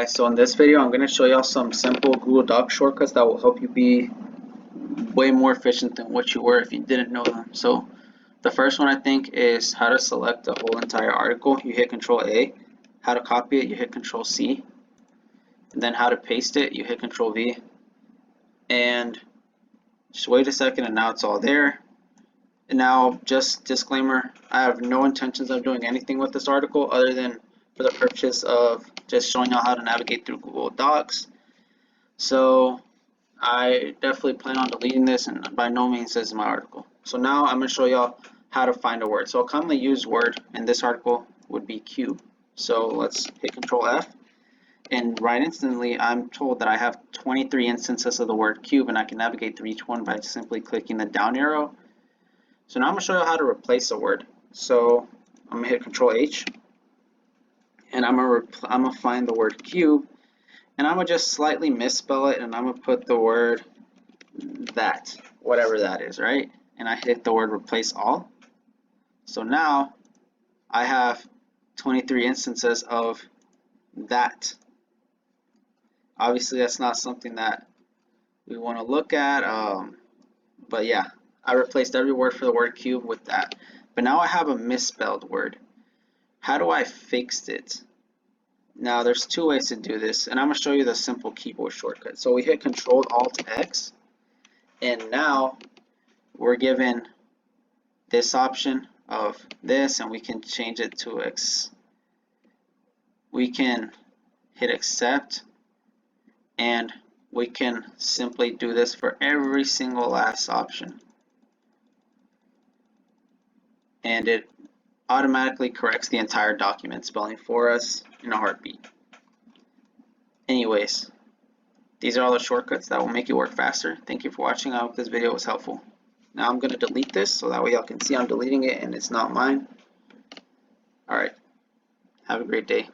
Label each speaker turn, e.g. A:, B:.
A: guys, so in this video I'm going to show y'all some simple Google Docs shortcuts that will help you be way more efficient than what you were if you didn't know them. So the first one I think is how to select the whole entire article. You hit Control A. How to copy it, you hit Control C. And then how to paste it, you hit Control V. And just wait a second and now it's all there. And now, just disclaimer, I have no intentions of doing anything with this article other than for the purpose of just showing y'all how to navigate through Google Docs. So I definitely plan on deleting this, and by no means this is my article. So now I'm going to show y'all how to find a word. So a commonly used word in this article would be cube. So let's hit Control F, and right instantly I'm told that I have 23 instances of the word cube, and I can navigate through each one by simply clicking the down arrow. So now I'm going to show you how to replace a word. So I'm going to hit Control H, and I'm going to find the word cube, and I'm going to just slightly misspell it, and I'm going to put the word that, whatever that is, right? And I hit the word replace all. So now I have 23 instances of that. Obviously that's not something that we want to look at, but yeah, I replaced every word for the word cube with that. But now I have a misspelled word. How do I fix it? Now there's two ways to do this, and I'm going to show you the simple keyboard shortcut. So we hit Control Alt X, and now we're given this option of this, and we can change it to X. We can hit accept, and we can simply do this for every single last option. And it automatically corrects the entire document spelling for us in a heartbeat. Anyways, these are all the shortcuts that will make it work faster. Thank you for watching. I hope this video was helpful. Now I'm going to delete this so that way y'all can see I'm deleting it and it's not mine. Alright, have a great day.